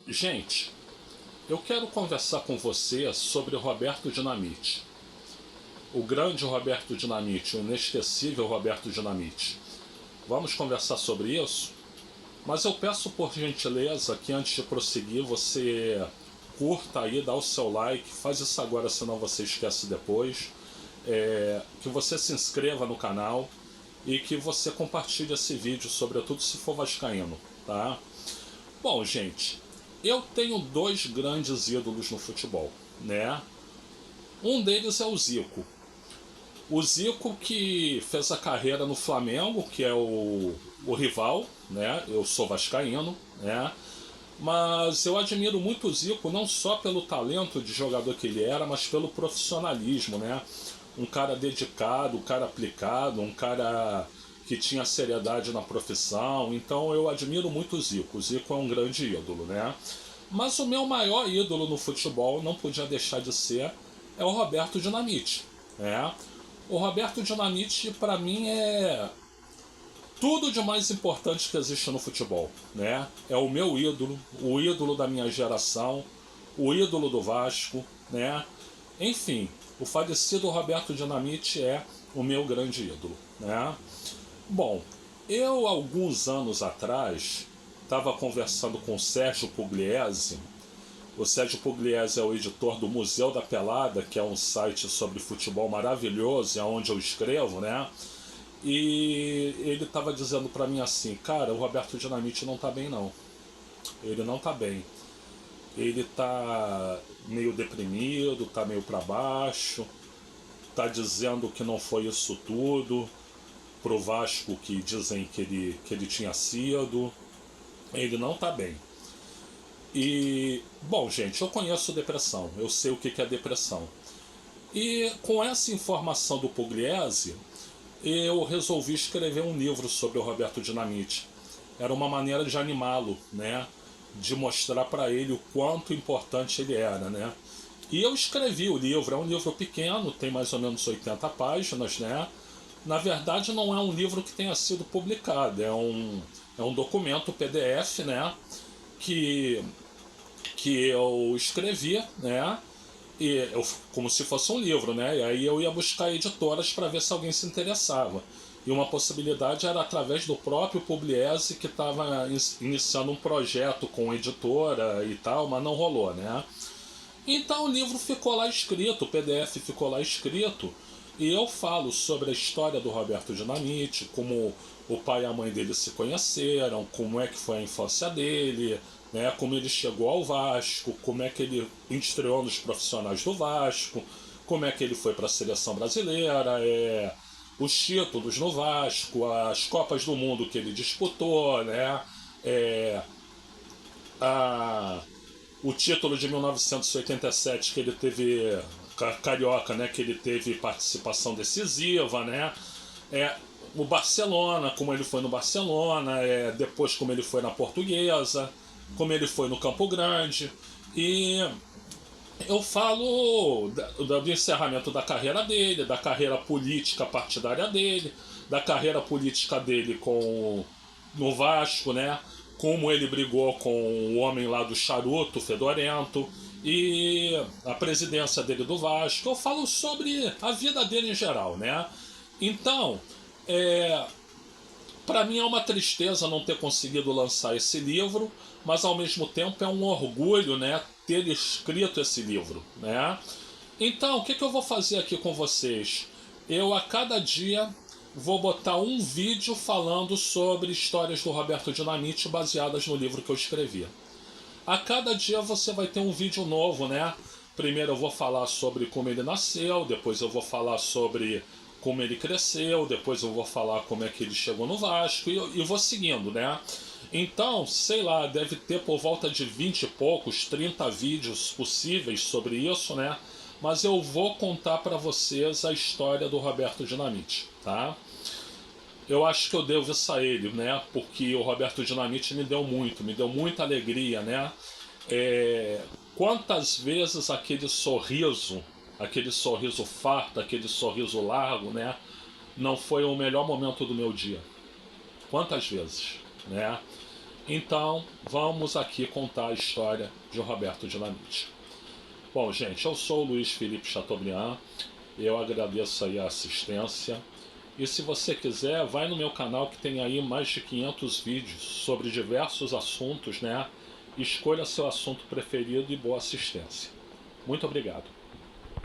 Gente, eu quero conversar com você sobre o Roberto Dinamite. O grande Roberto Dinamite, o inesquecível Roberto Dinamite. Vamos conversar sobre isso? Mas eu peço por gentileza que antes de prosseguir você curta aí, dá o seu like, faz isso agora senão você esquece depois. Que você se inscreva no canal e que você compartilhe esse vídeo, sobretudo se for vascaíno, tá? Bom, gente, eu tenho dois grandes ídolos no futebol, né? Um deles é o Zico. O Zico que fez a carreira no Flamengo, que é o rival, né? Eu sou vascaíno, né? Mas eu admiro muito o Zico não só pelo talento de jogador que ele era, mas pelo profissionalismo, né? Um cara dedicado, um cara aplicado, um cara que tinha seriedade na profissão. Então eu admiro muito o Zico. O Zico é um grande ídolo, né? Mas o meu maior ídolo no futebol, não podia deixar de ser, é o Roberto Dinamite, né? O Roberto Dinamite, para mim, é tudo de mais importante que existe no futebol, né? É o meu ídolo, o ídolo da minha geração, o ídolo do Vasco, né? Enfim, o falecido Roberto Dinamite é o meu grande ídolo, né? Bom, eu alguns anos atrás estava conversando com o Sérgio Pugliese. O Sérgio Pugliese é o editor do Museu da Pelada, que é um site sobre futebol maravilhoso, é onde eu escrevo, né? E ele estava dizendo para mim assim, cara, o Roberto Dinamite não tá bem não. Ele não tá bem. Ele tá meio deprimido, tá meio para baixo, tá dizendo que não foi isso tudo pro Vasco que dizem que ele tinha sido. Ele não tá bem. E, bom, gente, eu conheço depressão, eu sei o que é depressão. E com essa informação do Pugliese, eu resolvi escrever um livro sobre o Roberto Dinamite. Era uma maneira de animá-lo, né? De mostrar para ele o quanto importante ele era, né? E eu escrevi o livro, é um livro pequeno, tem mais ou menos 80 páginas, né? Na verdade não é um livro que tenha sido publicado, é um documento PDF, né? Que eu escrevi, né? Como se fosse um livro, né? E aí eu ia buscar editoras para ver se alguém se interessava. E uma possibilidade era através do próprio Pugliese, que estava iniciando um projeto com editora e tal, mas não rolou, né? Então o livro ficou lá escrito, o PDF ficou lá escrito, e eu falo sobre a história do Roberto Dinamite, como o pai e a mãe dele se conheceram, como é que foi a infância dele, né, como ele chegou ao Vasco, como é que ele estreou nos profissionais do Vasco, como é que ele foi para a seleção brasileira, os títulos no Vasco, as Copas do Mundo que ele disputou, né, a, o título de 1987 que ele teve, carioca, né, que ele teve participação decisiva, né, o Barcelona, como ele foi no Barcelona, depois como ele foi na Portuguesa, como ele foi no Campo Grande. E eu falo do encerramento da carreira dele, da carreira política partidária dele, da carreira política dele no Vasco, né? Como ele brigou com o homem lá do charuto fedorento e a presidência dele do Vasco. Eu falo sobre a vida dele em geral, né? Então, para mim é uma tristeza não ter conseguido lançar esse livro, mas ao mesmo tempo é um orgulho, né, ter escrito esse livro, né? Então, o que eu vou fazer aqui com vocês? Eu a cada dia vou botar um vídeo falando sobre histórias do Roberto Dinamite baseadas no livro que eu escrevi. A cada dia você vai ter um vídeo novo, né? Primeiro eu vou falar sobre como ele nasceu, depois eu vou falar sobre como ele cresceu, depois eu vou falar como é que ele chegou no Vasco e vou seguindo, né? Então, sei lá, deve ter por volta de 20 e poucos, 30 vídeos possíveis sobre isso, né? Mas eu vou contar para vocês a história do Roberto Dinamite, tá? Eu acho que eu devo isso a ele, né? Porque o Roberto Dinamite me deu muita alegria, né? Quantas vezes aquele sorriso farto, aquele sorriso largo, né? Não foi o melhor momento do meu dia. Quantas vezes, né? Então, vamos aqui contar a história de Roberto Dinamite. Bom, gente, eu sou o Luiz Felipe Chateaubriand, eu agradeço aí a assistência. E se você quiser, vai no meu canal que tem aí mais de 500 vídeos sobre diversos assuntos, né? Escolha seu assunto preferido e boa assistência. Muito obrigado.